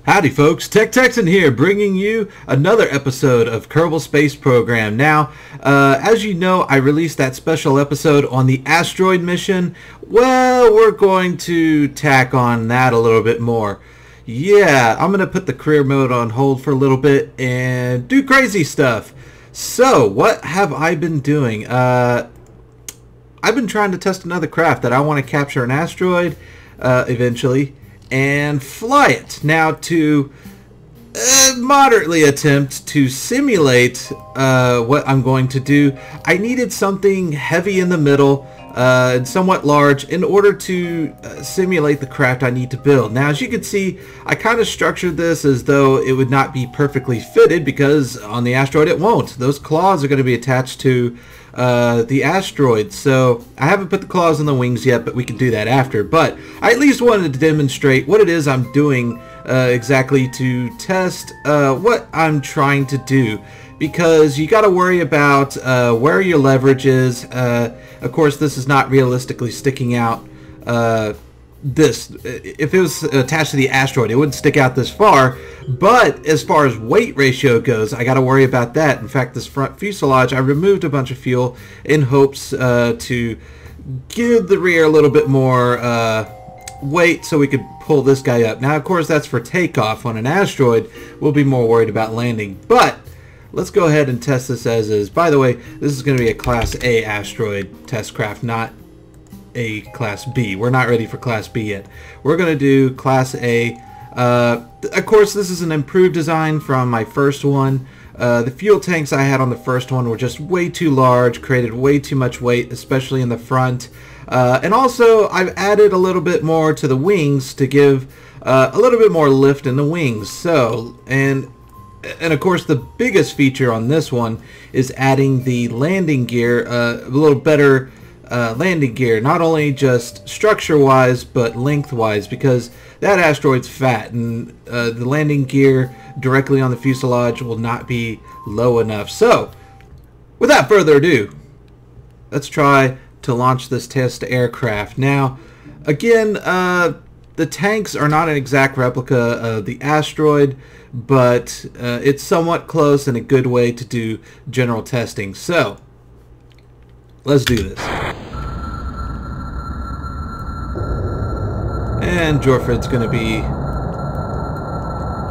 Howdy folks, TechTexN here, bringing you another episode of Kerbal Space Program. Now, as you know, I released that special episode on the Asteroid mission. Well, we're going to tack on that a little bit more. Yeah, I'm going to put the career mode on hold for a little bit and do crazy stuff. So, what have I been doing? I've been trying to test another craft that I want to capture an asteroid eventually and fly it. Now, to moderately attempt to simulate what I'm going to do, I needed something heavy in the middle and somewhat large in order to simulate the craft I need to build. Now, as you can see, I kind of structured this as though it would not be perfectly fitted, because on the asteroid it won't. Those claws are going to be attached to the asteroid, so I haven't put the claws on the wings yet, but we can do that after. But I at least wanted to demonstrate what it is I'm doing exactly to test what I'm trying to do, because you got to worry about where your leverage is. Of course, this is not realistically sticking out. If it was attached to the asteroid, it wouldn't stick out this far. But as far as weight ratio goes, I got to worry about that. In fact, this front fuselage, I removed a bunch of fuel in hopes to give the rear a little bit more weight so we could pull this guy up. Now, of course, that's for takeoff. On an asteroid, we'll be more worried about landing. But let's go ahead and test this as is. By the way, this is going to be a Class A asteroid test craft, not a Class B. We're not ready for Class B yet. We're going to do Class A. Of course, this is an improved design from my first one. The fuel tanks I had on the first one were just way too large, created way too much weight, especially in the front. And also, I've added a little bit more to the wings to give a little bit more lift in the wings. So, and of course, the biggest feature on this one is adding the landing gear, a little better landing gear, not only just structure-wise, but length-wise, because that asteroid's fat, and the landing gear directly on the fuselage will not be low enough. So, without further ado, let's try to launch this test aircraft. Now, again, the tanks are not an exact replica of the asteroid, but it's somewhat close and a good way to do general testing. So, let's do this. And Jorfred's going to be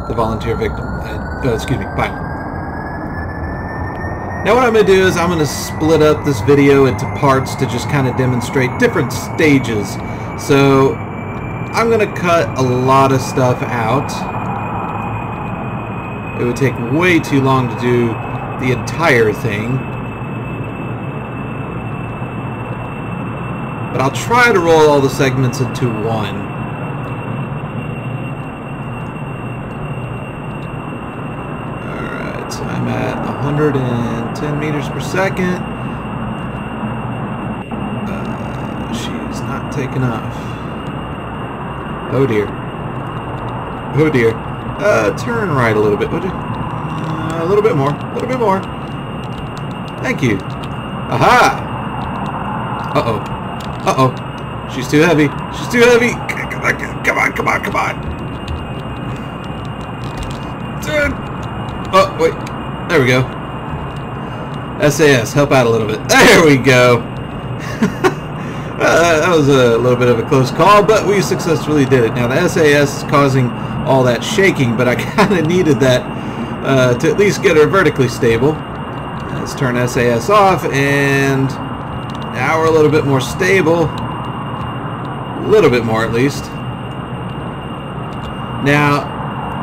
the volunteer victim. Excuse me, pilot. Now what I'm going to do is I'm going to split up this video into parts to just kind of demonstrate different stages. So I'm going to cut a lot of stuff out. It would take way too long to do the entire thing. But I'll try to roll all the segments into one. Alright, so I'm at 110 meters per second. She's not taking off. Oh dear. Oh dear. Turn right a little bit, would you? A little bit more. A little bit more. Thank you. Aha! Uh-oh. Uh-oh. She's too heavy. She's too heavy. Come on, come on, come on. Oh, wait. There we go. SAS, help out a little bit. There we go. That was a little bit of a close call, but we successfully did it. Now, the SAS is causing all that shaking, but I kind of needed that to at least get her vertically stable. Let's turn SAS off, and now we're a little bit more stable. A little bit more, at least. Now,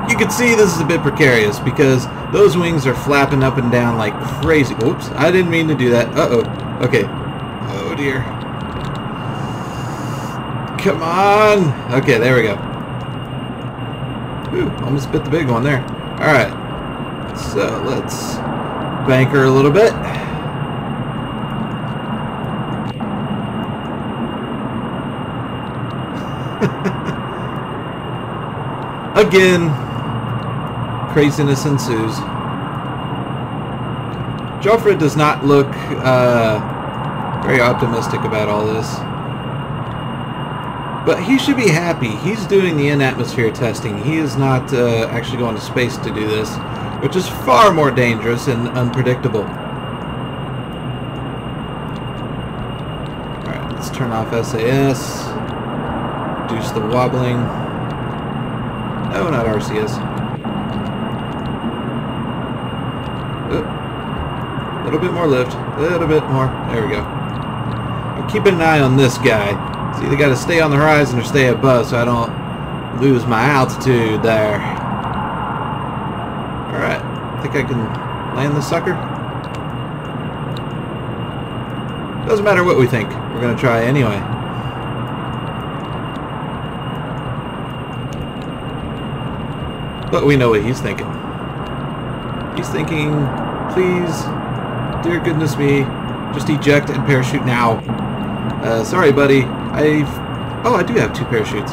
you can see this is a bit precarious because those wings are flapping up and down like crazy. Oops, I didn't mean to do that. Uh-oh. Okay. Oh, dear. Come on. Okay, there we go. Ooh, almost bit the big one there. Alright. So, let's bank her a little bit. Again, craziness ensues. Joffred does not look very optimistic about all this. But he should be happy. He's doing the in-atmosphere testing. He is not actually going to space to do this, which is far more dangerous and unpredictable. Alright, let's turn off SAS. Reduce the wobbling. No, not RCS. A little bit more lift. A little bit more. There we go. I'm keeping an eye on this guy. So either got to stay on the horizon or stay above so I don't lose my altitude there. Alright. Think I can land this sucker? Doesn't matter what we think. We're going to try anyway. But we know what he's thinking. He's thinking, please, dear goodness me, just eject and parachute now. Sorry, buddy. I do have 2 parachutes.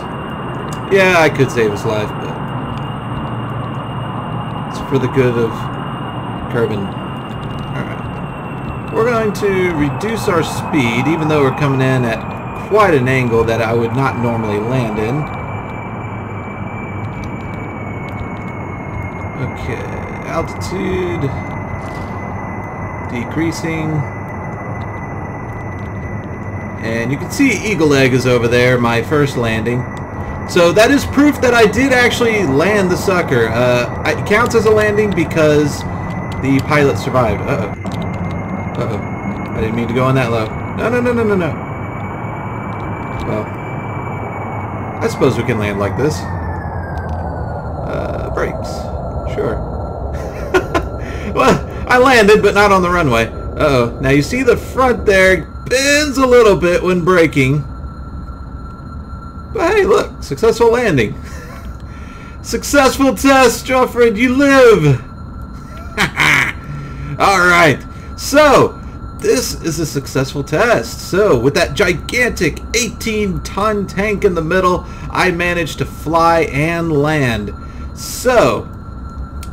Yeah, I could save his life, but it's for the good of Kerbal. Alright. We're going to reduce our speed, even though we're coming in at quite an angle that I would not normally land in. Okay, altitude decreasing. And you can see Eagle Egg is over there, my first landing. So that is proof that I did actually land the sucker. It counts as a landing because the pilot survived. Uh-oh. Uh-oh. I didn't mean to go on that low. No, no, no, no, no, no. Well, I suppose we can land like this. Brakes. Sure. Well, I landed, but not on the runway. Uh-oh. Now you see the front there bends a little bit when braking. But hey, look, successful landing. Successful test, Joffred, you live. Alright, so this is a successful test. So with that gigantic 18-ton tank in the middle, I managed to fly and land. So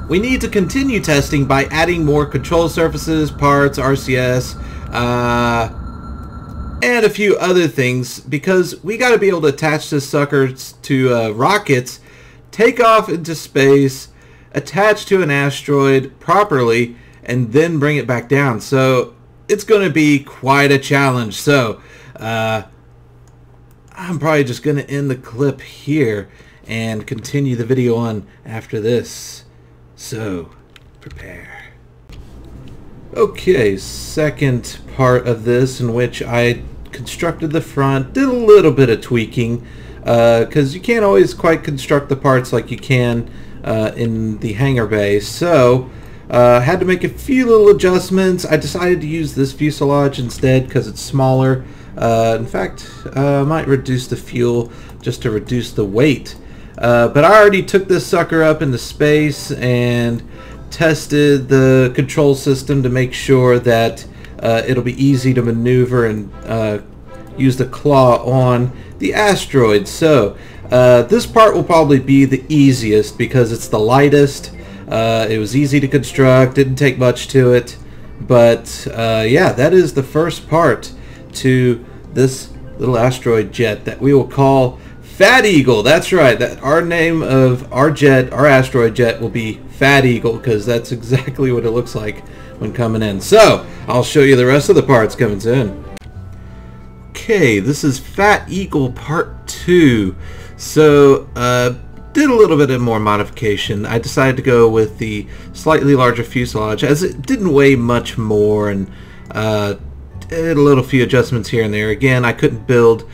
we need to continue testing by adding more control surfaces, parts, RCS, and a few other things, because we got to be able to attach this sucker to rockets, take off into space, attach to an asteroid properly, and then bring it back down. So it's going to be quite a challenge. So I'm probably just going to end the clip here and continue the video on after this. So prepare. Okay, second part of this, in which I constructed the front, did a little bit of tweaking, because you can't always quite construct the parts like you can in the hangar bay. So had to make a few little adjustments. I decided to use this fuselage instead because it's smaller. In fact, I might reduce the fuel just to reduce the weight. But I already took this sucker up into space and tested the control system to make sure that it'll be easy to maneuver and use the claw on the asteroid. So this part will probably be the easiest because it's the lightest. It was easy to construct, didn't take much to it. But yeah, that is the first part to this little asteroid jet that we will call Fat Eagle. That's right. That our name of our jet, our asteroid jet, will be Fat Eagle, because that's exactly what it looks like when coming in. So I'll show you the rest of the parts coming soon. Okay, this is Fat Eagle Part 2. So did a little bit of more modification. I decided to go with the slightly larger fuselage as it didn't weigh much more, and did a little few adjustments here and there. Again, I couldn't build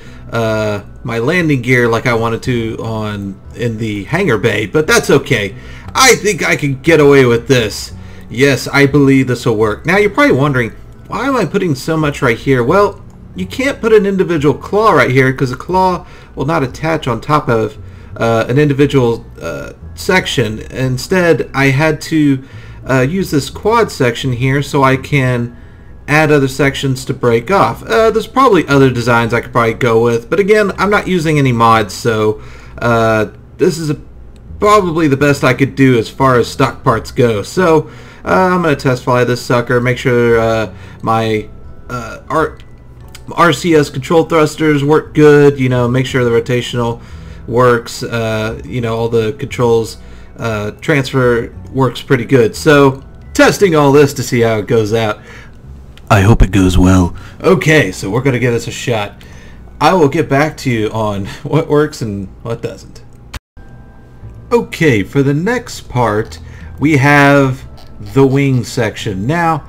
my landing gear like I wanted to in the hangar bay, but that's okay. I think I can get away with this. Yes, I believe this will work. Now you're probably wondering, why am I putting so much right here? Well, you can't put an individual claw right here because a claw will not attach on top of an individual section. Instead, I had to use this quad section here so I can add other sections to break off. There's probably other designs I could probably go with, but again, I'm not using any mods, so this is probably the best I could do as far as stock parts go. So I'm going to test fly this sucker, make sure my RCS control thrusters work good. You know, make sure the rotational works. You know, all the controls transfer works pretty good. So testing all this to see how it goes out. I hope it goes well. Okay, so we're going to give this a shot. I will get back to you on what works and what doesn't. Okay, for the next part, we have the wing section. Now,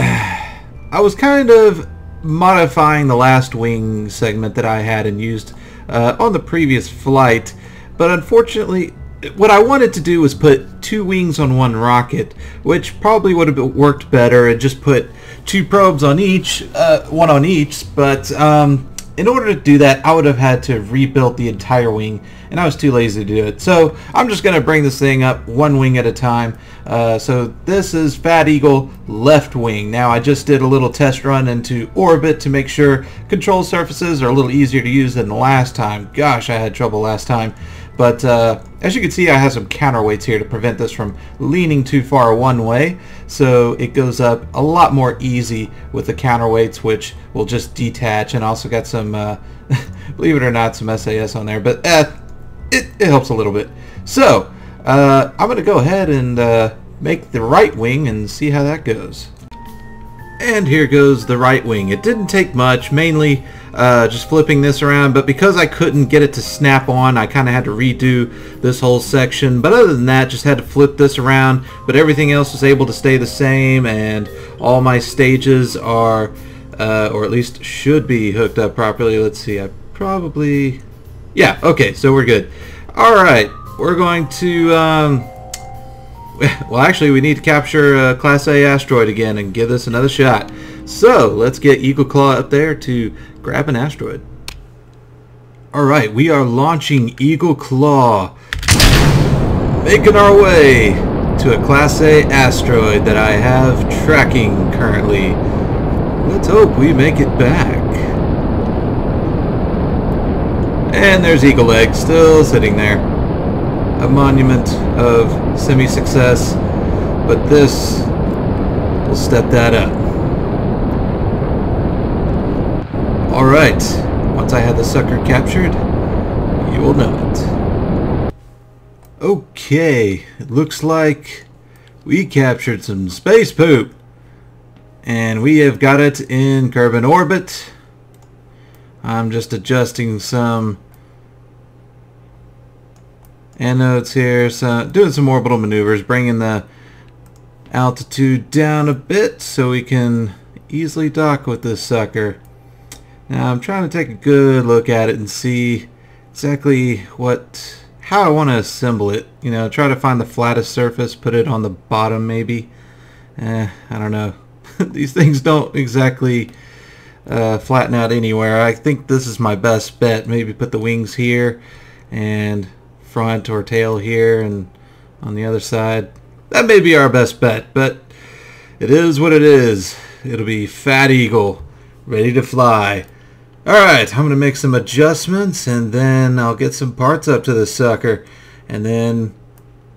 I was kind of modifying the last wing segment that I had and used on the previous flight, but unfortunately, what I wanted to do was put 2 wings on 1 rocket, which probably would have worked better and just put 2 probes on each, 1 on each, but in order to do that, I would have had to rebuild the entire wing, and I was too lazy to do it. So I'm just going to bring this thing up 1 wing at a time. So this is Fat Eagle left wing. Now I just did a little test run into orbit to make sure control surfaces are a little easier to use than the last time. Gosh, I had trouble last time. But as you can see, I have some counterweights here to prevent this from leaning too far one way. So it goes up a lot more easy with the counterweights, which will just detach. And also got some, believe it or not, some SAS on there. But it helps a little bit. So I'm going to go ahead and make the right wing and see how that goes. And here goes the right wing. It didn't take much, mainly just flipping this around, but because I couldn't get it to snap on, I kind of had to redo this whole section. But other than that, just had to flip this around, but everything else was able to stay the same, and all my stages are, or at least should be, hooked up properly. Let's see, I probably, yeah, okay, so we're good. Alright, we're going to, well, actually, we need to capture Class A Asteroid again and give this another shot. So, let's get Eagle Claw up there to grab an asteroid. Alright, we are launching Eagle Claw. Making our way to a Class A Asteroid that I have tracking currently. Let's hope we make it back. And there's Eagle Egg still sitting there. A monument of semi-success, but this will step that up. Alright, once I have the sucker captured, you will know it. Okay, it looks like we captured some space poop, and we have got it in Kerbal orbit. I'm just adjusting some anodes here, so doing some orbital maneuvers, bringing the altitude down a bit so we can easily dock with this sucker. Now I'm trying to take a good look at it and see exactly how I want to assemble it. You know, try to find the flattest surface, put it on the bottom maybe. I don't know. These things don't exactly flatten out anywhere. I think this is my best bet. Maybe put the wings here and front or tail here and on the other side. That may be our best bet, but it is what it is. It'll be Fat Eagle ready to fly. Alright, I'm going to make some adjustments and then I'll get some parts up to this sucker, and then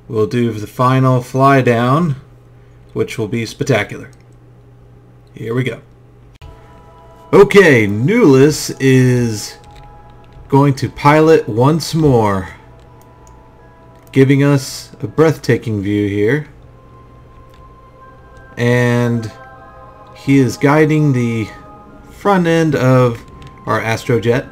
we'll do the final fly down, which will be spectacular. Here we go. Okay, Newlas is going to pilot once more, giving us a breathtaking view here, and he is guiding the front end of our Astrojet,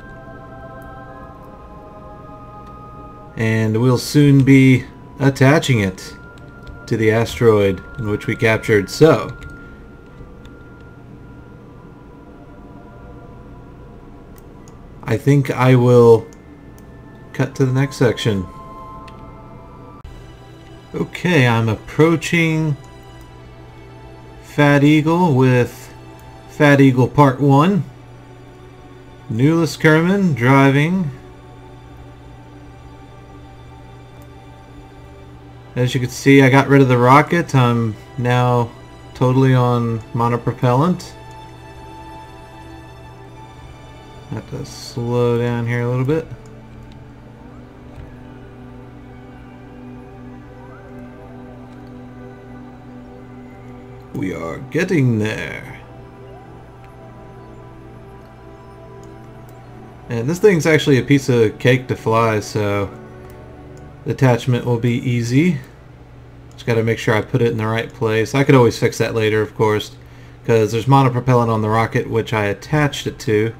and we'll soon be attaching it to the asteroid in which we captured. So I think I will cut to the next section. Okay, I'm approaching Fat Eagle with Fat Eagle Part 1. Newlas Kerman driving. As you can see, I got rid of the rocket. I'm now totally on monopropellant. Have to slow down here a little bit. We are getting there. And this thing's actually a piece of cake to fly, so the attachment will be easy. Just got to make sure I put it in the right place. I could always fix that later, of course, because there's monopropellant on the rocket, which I attached it to.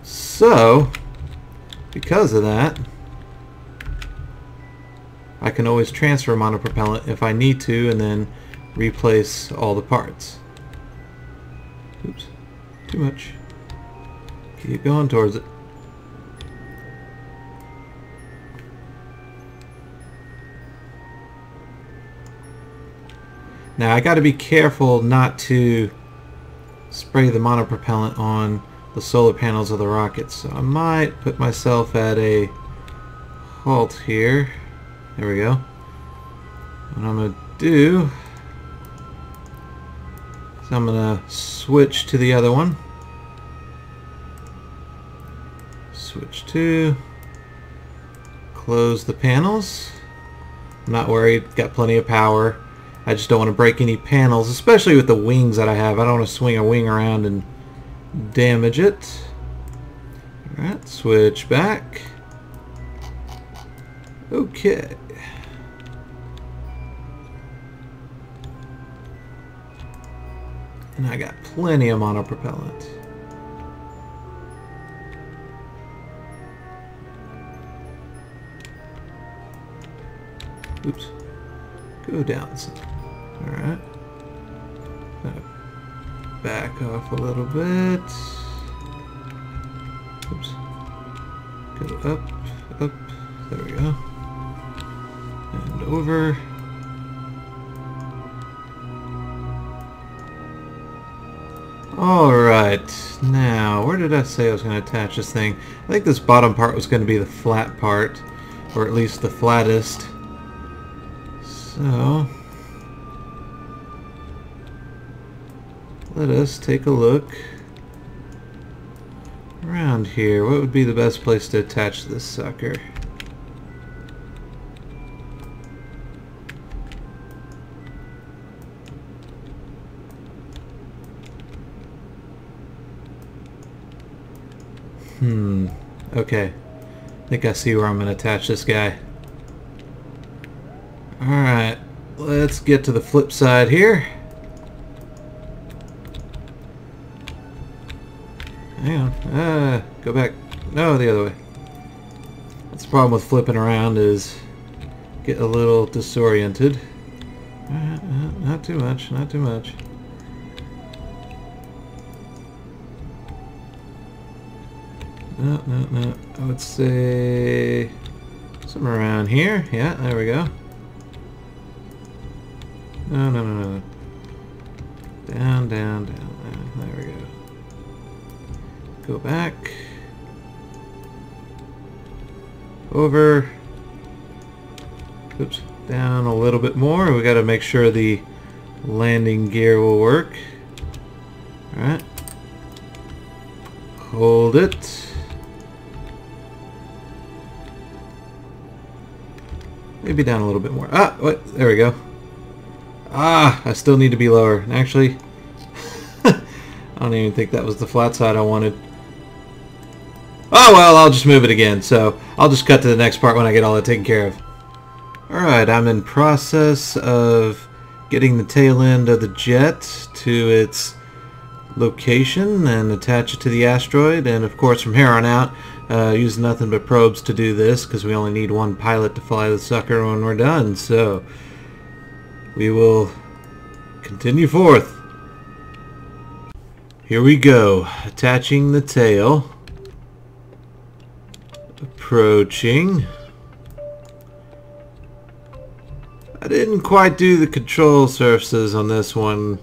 So, because of that, I can always transfer monopropellant if I need to, and then replace all the parts. Oops, too much. Keep going towards it. Now I got to be careful not to spray the monopropellant on the solar panels of the rocket, so I might put myself at a halt here. There we go. What I'm going to do is I'm going to switch to the other one. Switch to, close the panels. I'm not worried, got plenty of power. I just don't want to break any panels, especially with the wings that I have. I don't want to swing a wing around and damage it. Alright, switch back. Okay. And I got plenty of monopropellant. Oops. Go down some. Alright. Back off a little bit. Oops. Go up, up. There we go. And over. Alright. Now, where did I say I was going to attach this thing? I think this bottom part was going to be the flat part, or at least the flattest. So, let us take a look around here. What would be the best place to attach this sucker? Okay. I think I see where I'm going to attach this guy. Alright, let's get to the flip side here. Hang on. Go back. No, the other way. That's the problem with flipping around, is get a little disoriented. Not too much, not too much. No. I would say somewhere around here. Yeah, there we go. No. Down. There we go. Go back. Over. Oops. Down a little bit more. We got to make sure the landing gear will work. Alright. Hold it. Maybe down a little bit more. Ah, what? There we go. Ah, I still need to be lower. Actually, I don't even think that was the flat side I wanted. Oh well, I'll just move it again. So I'll just cut to the next part when I get all that taken care of. Alright, I'm in process of getting the tail end of the jet to its location and attach it to the asteroid. And of course, from here on out, use nothing but probes to do this, because we only need one pilot to fly the sucker when we're done. So we will continue forth. Here we go, attaching the tail, approaching. I didn't quite do the control surfaces on this one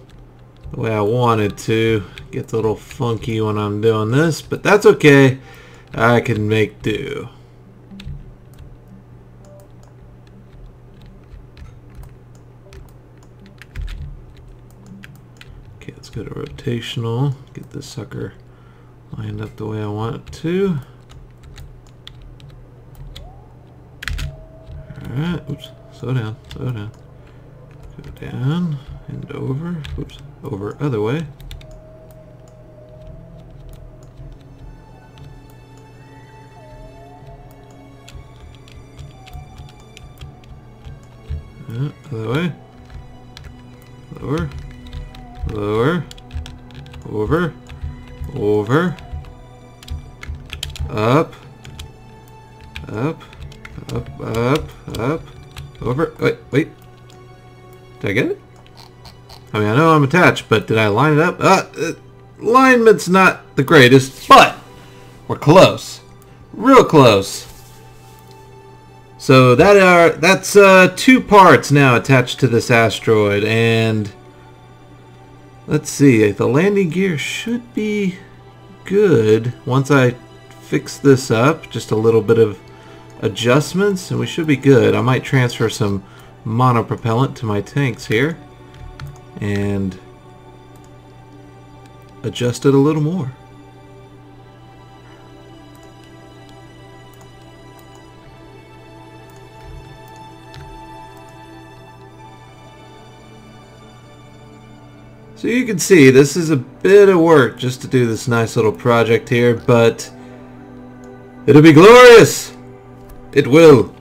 the way I wanted to. Gets a little funky when I'm doing this, but that's okay. I can make do. Okay, let's go to rotational. Get this sucker lined up the way I want it to. Alright, oops, slow down. Go down and over. Oops, over other way. Other way. Lower. Lower. Over. Over. Up. Up. Up. Up. Up. Over. Wait. Did I get it? I mean, I know I'm attached, but did I line it up? Alignment's not the greatest, but we're close. Real close. So that's 2 parts now attached to this asteroid, and let's see, the landing gear should be good once I fix this up. Just a little bit of adjustments and we should be good. I might transfer some monopropellant to my tanks here and adjust it a little more. So you can see this is a bit of work just to do this nice little project here, but it'll be glorious. It will.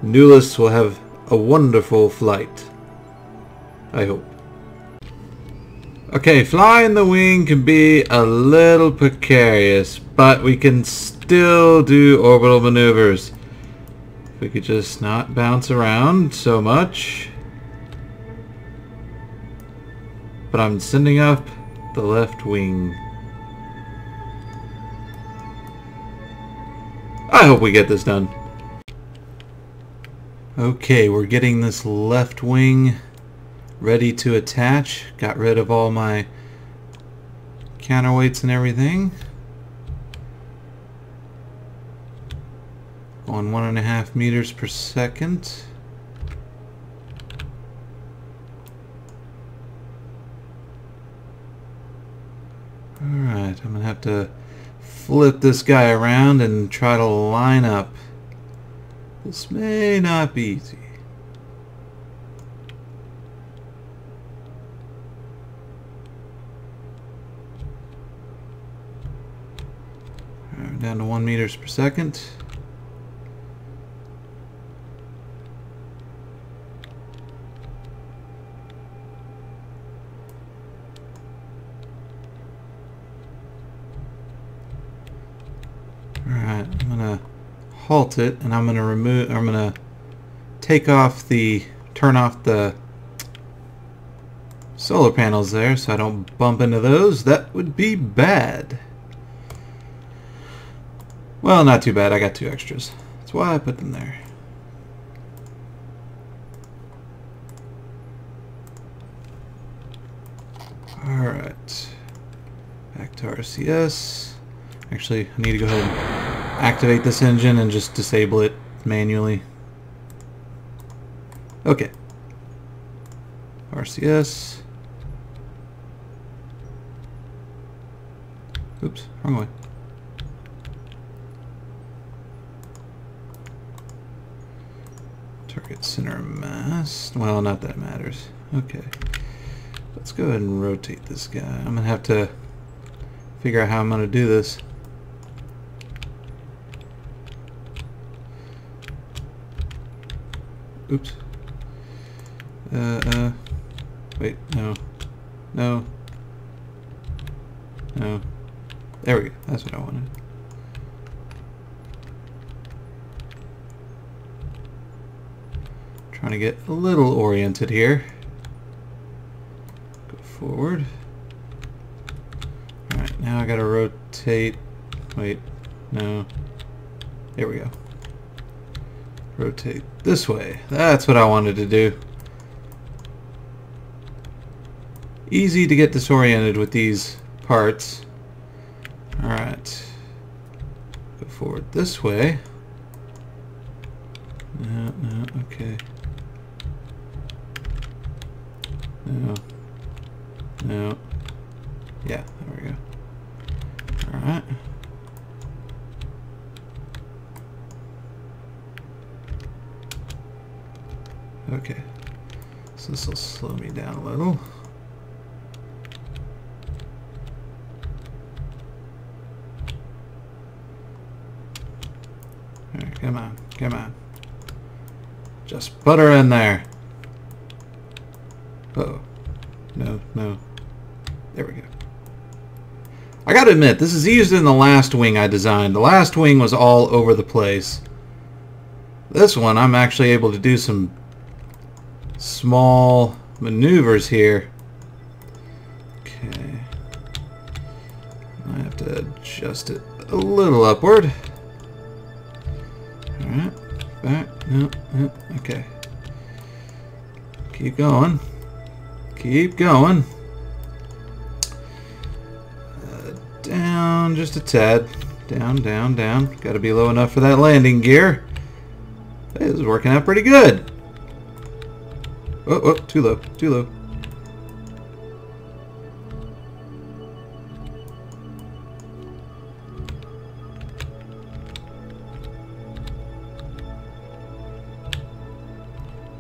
Newlas will have a wonderful flight, I hope. Okay, flying the wing can be a little precarious, but we can still do orbital maneuvers. If we could just not bounce around so much. But I'm sending up the left wing. I hope we get this done. Okay, we're getting this left wing ready to attach. Got rid of all my counterweights and everything. On 1.5 meters per second. Alright, I'm going to have to flip this guy around and try to line up. This may not be easy. Alright, we're down to 1 meters per second. Alright, I'm gonna halt it and I'm gonna turn off the solar panels there so I don't bump into those. That would be bad. Well, not too bad. I got 2 extras. That's why I put them there. Alright. Back to RCS. Actually, I need to go ahead and activate this engine and just disable it manually. Okay. RCS. Oops, wrong way. Target center mass. Well, not that matters. Okay. Let's go ahead and rotate this guy. I'm going to have to figure out how I'm going to do this. Oops. Wait, no. No. No. There we go. That's what I wanted. Trying to get a little oriented here. Go forward. Alright, now I gotta rotate. Wait, no. There we go. Rotate this way. That's what I wanted to do. Easy to get disoriented with these parts. Alright. Go forward this way. No, okay. No. Yeah, there we go. Alright. Okay. So this will slow me down a little. Alright, come on. Just put her in there. Uh-oh. No, no. There we go. I gotta admit, this is easier than the last wing I designed. The last wing was all over the place. This one, I'm actually able to do some small maneuvers here. Okay. I have to adjust it a little upward. Alright. Back. No, no. Okay. Keep going. Keep going. Down just a tad. Down, down, down. Got to be low enough for that landing gear. This is working out pretty good. Oh, oh, too low, too low.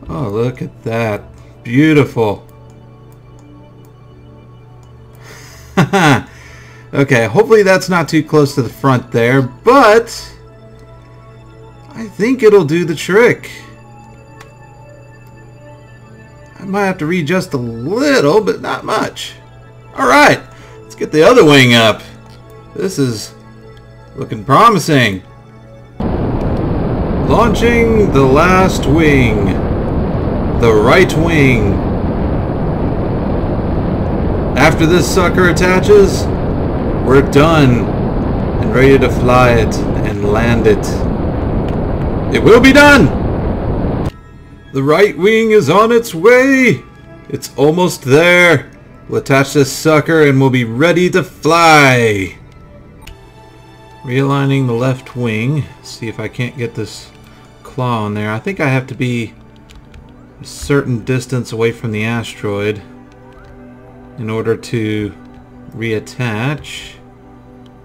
Oh, look at that. Beautiful. Haha. Okay, hopefully that's not too close to the front there, but I think it'll do the trick. I might have to readjust a little, but not much. Alright, let's get the other wing up. This is looking promising. Launching the last wing. The right wing. After this sucker attaches, we're done and ready to fly it and land it. It will be done! The right wing is on its way! It's almost there. We'll attach this sucker and we'll be ready to fly. Realigning the left wing. See if I can't get this claw on there. I think I have to be a certain distance away from the asteroid in order to reattach.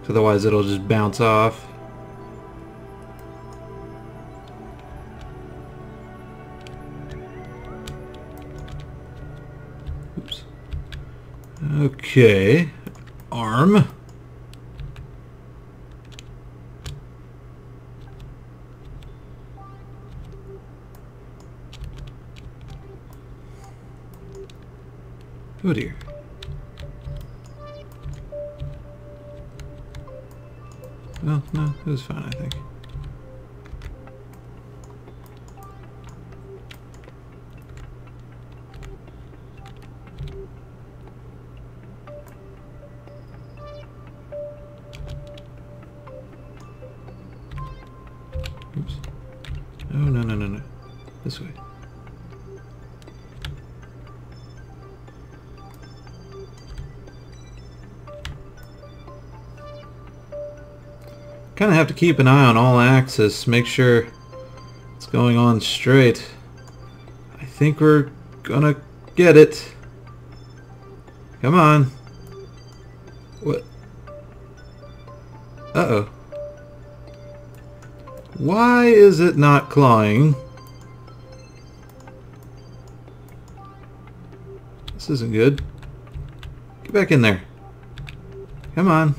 Otherwise it'll just bounce off. Oops. Okay. Arm. Oh dear. Well, no, it was fine, I think. Oops. Oh, no, no, no, no. This way. Kind of have to keep an eye on all axes, make sure it's going on straight. I think we're gonna get it. Come on. What? Uh-oh. Why is it not clawing? This isn't good. Get back in there. Come on.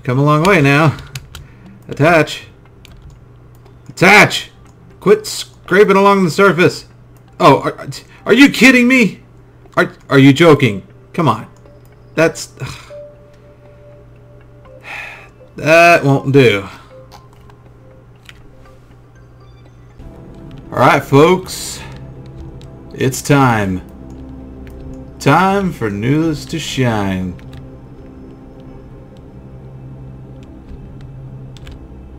Come a long way now. Attach. Attach! Quit scraping along the surface. Oh, are you kidding me? Are you joking? Come on. That's... that won't do. Alright, folks. It's time. Time for Newlas to shine.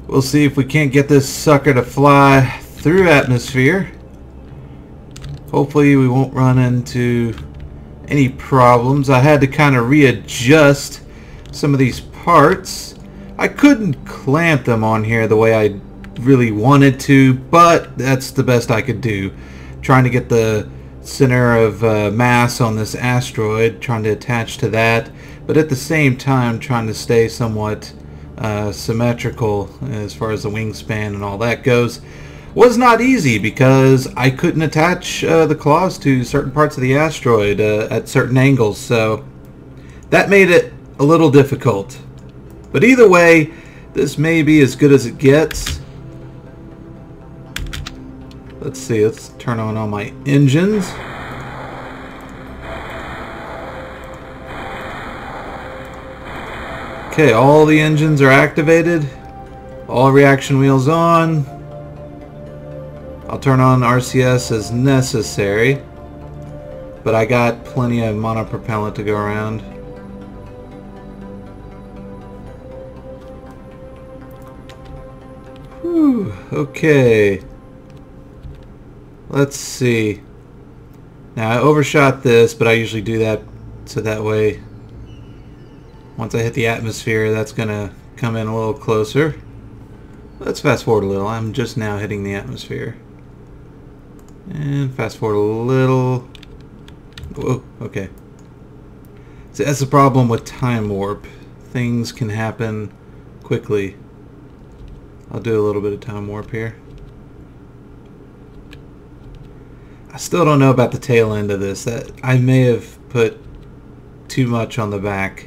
We'll see if we can't get this sucker to fly through atmosphere. Hopefully we won't run into any problems. I had to kind of readjust some of these parts. I couldn't clamp them on here the way I really wanted to, but that's the best I could do. Trying to get the center of mass on this asteroid, trying to attach to that, but at the same time trying to stay somewhat symmetrical as far as the wingspan and all that goes. Was not easy because I couldn't attach the claws to certain parts of the asteroid at certain angles, so that made it a little difficult. But either way, This may be as good as it gets. Let's see, let's turn on all my engines. Okay, all the engines are activated. All reaction wheels on. I'll turn on RCS as necessary. But I got plenty of monopropellant to go around. Whew, okay. Let's see. Now I overshot this, but I usually do that so that way once I hit the atmosphere, that's gonna come in a little closer. Let's fast forward a little. I'm just now hitting the atmosphere. And fast forward a little. Whoa, okay. So that's the problem with time warp. Things can happen quickly. I'll do a little bit of time warp here. I still don't know about the tail end of this. That I may have put too much on the back.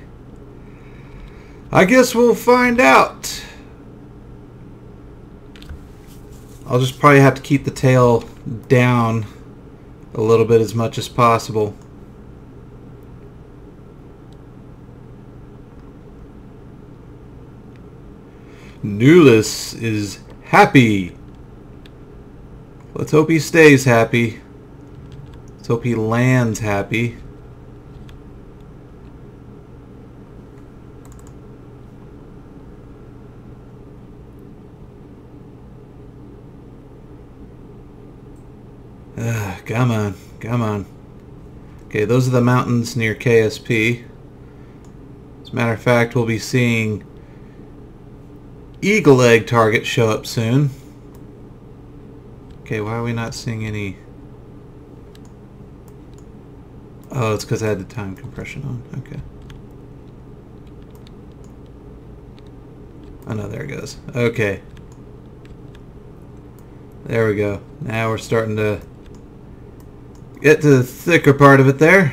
I guess we'll find out. I'll just probably have to keep the tail down a little bit as much as possible. Newlas is happy. Let's hope he stays happy. Let's hope he lands happy. Come on, come on. Okay, those are the mountains near KSP. As a matter of fact, we'll be seeing Eagle Egg targets show up soon. Okay, why are we not seeing any? Oh, it's because I had the time compression on. Okay. Oh no, there it goes. Okay. There we go. Now we're starting to get to the thicker part of it there.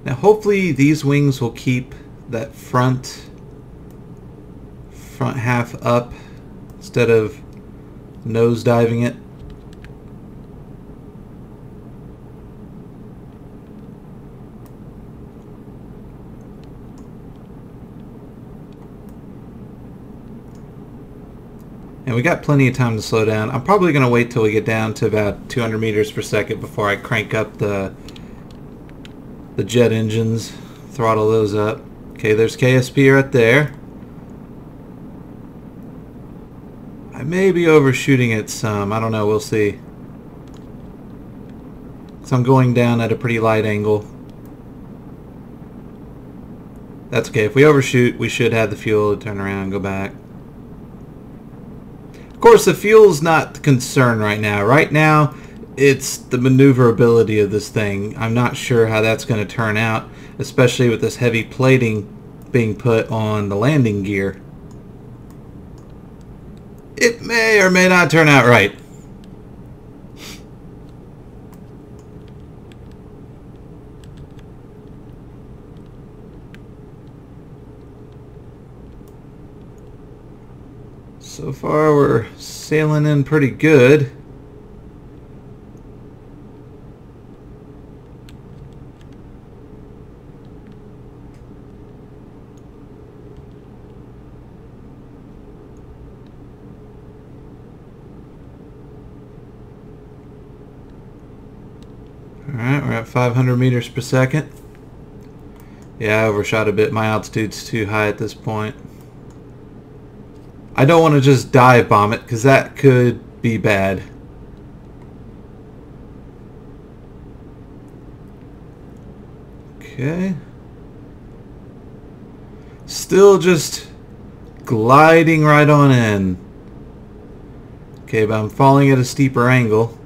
Now hopefully these wings will keep that front half up instead of nose diving it. And we got plenty of time to slow down. I'm probably going to wait till we get down to about 200 meters per second before I crank up the jet engines, throttle those up. Okay, there's KSP right there. I may be overshooting it some. I don't know. We'll see. So I'm going down at a pretty light angle. That's okay. If we overshoot, we should have the fuel to turn around and go back. Of course, the fuel's not the concern right now. Right now, it's the maneuverability of this thing. I'm not sure how that's going to turn out, especially with this heavy plating being put on the landing gear. It may or may not turn out right. So far, we're sailing in pretty good. Alright, we're at 500 meters per second. Yeah, I overshot a bit. My altitude's too high at this point. I don't want to just dive bomb it because that could be bad. Okay. Still just gliding right on in. Okay, but I'm falling at a steeper angle.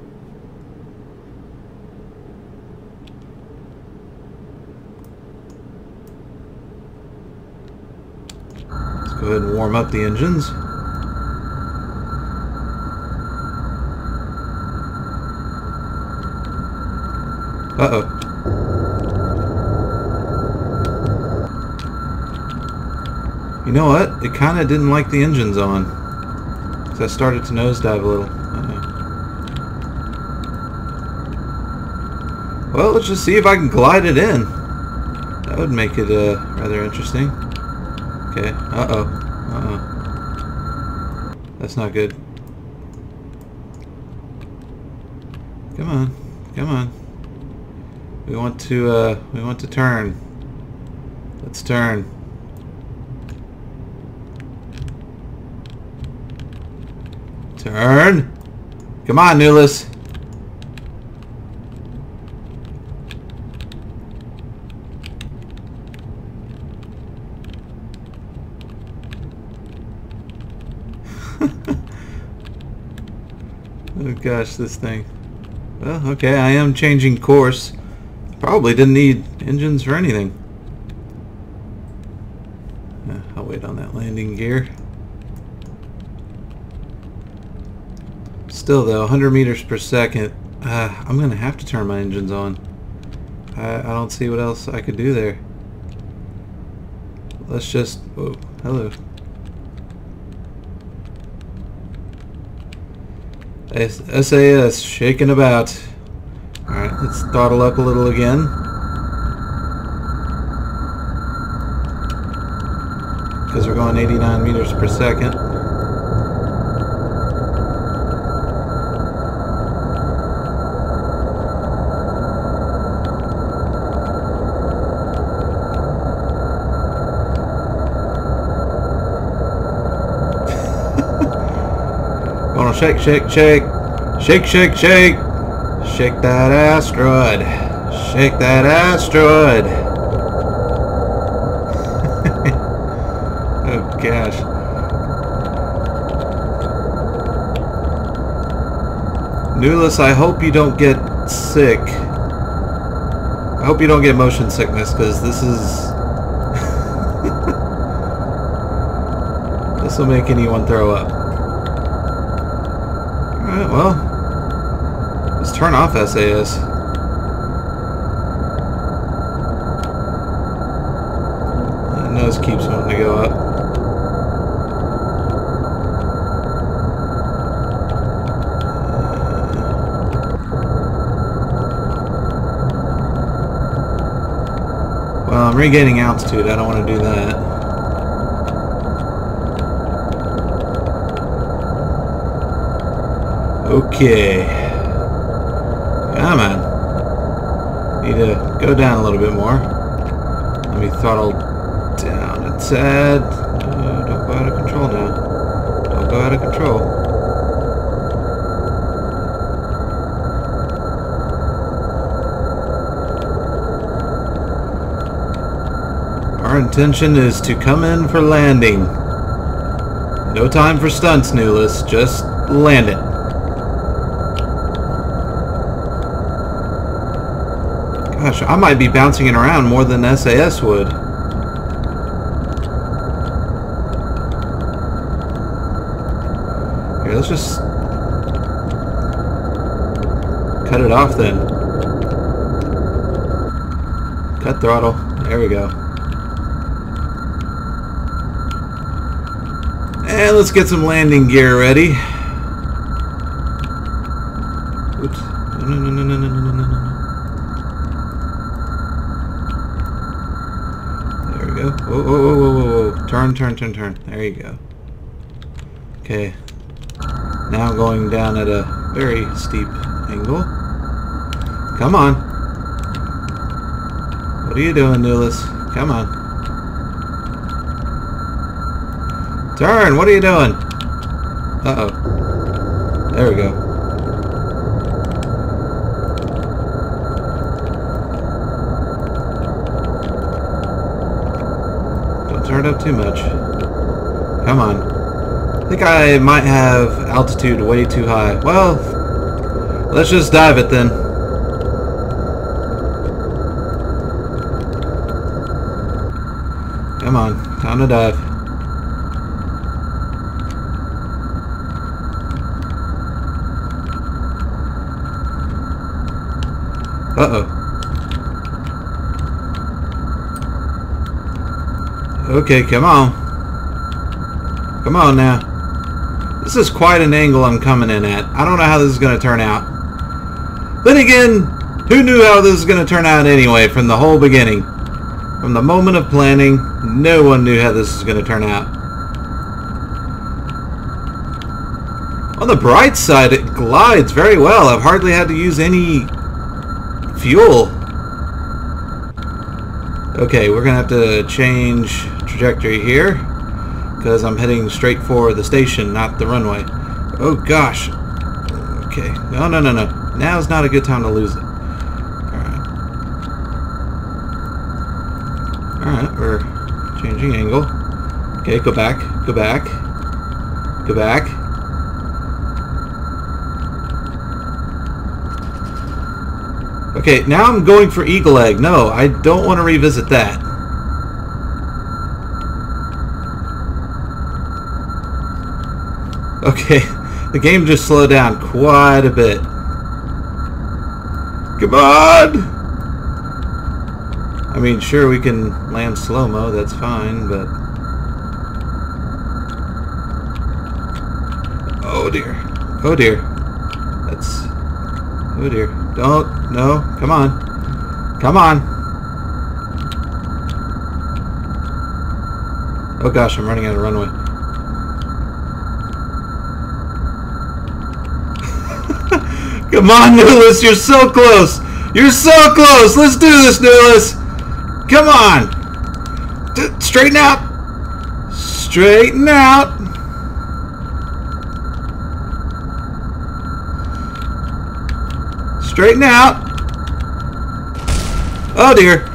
Let's go ahead and warm up the engines. Uh-oh. You know what? It kind of didn't like the engines on. So I started to nosedive a little. Well, let's just see if I can glide it in. That would make it rather interesting. Okay. Uh-oh. Uh-oh. That's not good. Come on. Come on. We want to turn. Let's turn. Turn. Come on, Newlas. Oh gosh, this thing. Well, okay, I am changing course. Probably didn't need engines for anything. I'll wait on that landing gear. Still though, 100 meters per second. I'm gonna have to turn my engines on. I don't see what else I could do there. Let's just... Whoa, hello. SAS shaking about. Alright, let's throttle up a little again. Because we're going 89 meters per second. Gonna shake, shake, shake. Shake, shake, shake. Shake that asteroid. Shake that asteroid. Oh gosh. Newlas, I hope you don't get sick. I hope you don't get motion sickness, because this is... this will make anyone throw up. Alright, well, let's turn off SAS. That nose keeps wanting to go up. Well, I'm regaining altitude. I don't want to do that. Okay. Come on. Need to go down a little bit more. Let me throttle down a tad. Don't go out of control now. Don't go out of control. Our intention is to come in for landing. No time for stunts, Newlas. Just land it. Gosh, I might be bouncing it around more than SAS would. Here, let's just cut it off then. Cut throttle. There we go. And let's get some landing gear ready. Oops. No. Go. Whoa, whoa, whoa, whoa, whoa. Turn. There you go. Okay. Now going down at a very steep angle. Come on. What are you doing, Newlas? Come on. Turn! What are you doing? Uh-oh. There we go. Turn it up too much. Come on. I think I might have altitude way too high. Well, let's just dive it then. Come on. Time to dive. Uh-oh. Okay, come on. Come on now. This is quite an angle I'm coming in at. I don't know how this is going to turn out. Then again, who knew how this was going to turn out anyway from the whole beginning? From the moment of planning, no one knew how this was going to turn out. On the bright side, it glides very well. I've hardly had to use any fuel. Okay, we're going to have to change trajectory here because I'm heading straight for the station, not the runway. Oh gosh. Okay. No. Now's not a good time to lose it. Alright, we're changing angle. Okay, go back. Go back. Go back. Okay, now I'm going for Eagle Egg. No, I don't want to revisit that. Okay, the game just slowed down quite a bit. Come on! I mean, sure, we can land slow-mo, that's fine, but... Oh dear. Oh dear. That's... Oh dear. Don't. No. Come on. Come on. Oh gosh, I'm running out of runway. Come on, Newlas, you're so close. You're so close. Let's do this, Newlas. Come on. Straighten out. Straighten out. Straighten out. Oh dear.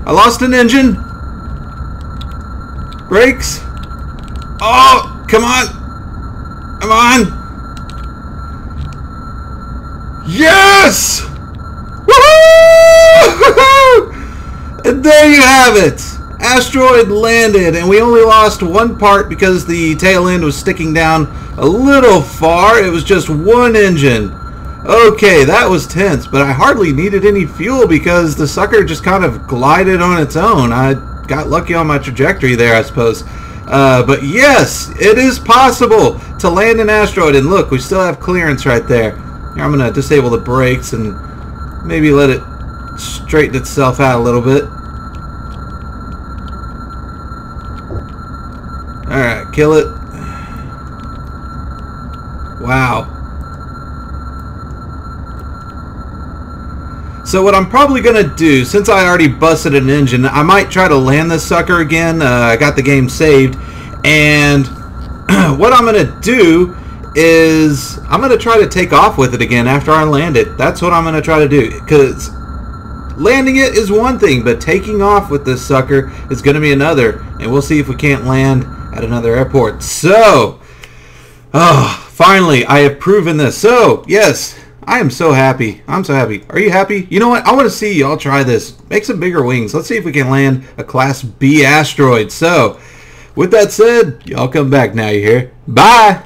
I lost an engine. Brakes. Oh, come on. Come on. Yes! Woohoo! And there you have it. Asteroid landed, and we only lost one part because the tail end was sticking down a little far. It was just one engine. Okay, that was tense, but I hardly needed any fuel because the sucker just kind of glided on its own. I got lucky on my trajectory there, I suppose. But yes, it is possible to land an asteroid, and look, we still have clearance right there. Here, I'm going to disable the brakes and maybe let it straighten itself out a little bit. Alright, kill it. Wow. So what I'm probably going to do, since I already busted an engine, I might try to land this sucker again. I got the game saved. And what I'm going to do is I'm going to try to take off with it again after I land it. That's what I'm going to try to do. Because landing it is one thing, but taking off with this sucker is going to be another. And we'll see if we can't land at another airport. So, finally, I have proven this. So, yes, I am so happy. I'm so happy. Are you happy? You know what? I want to see y'all try this. Make some bigger wings. Let's see if we can land a Class B asteroid. So, with that said, y'all come back now, you hear? Bye!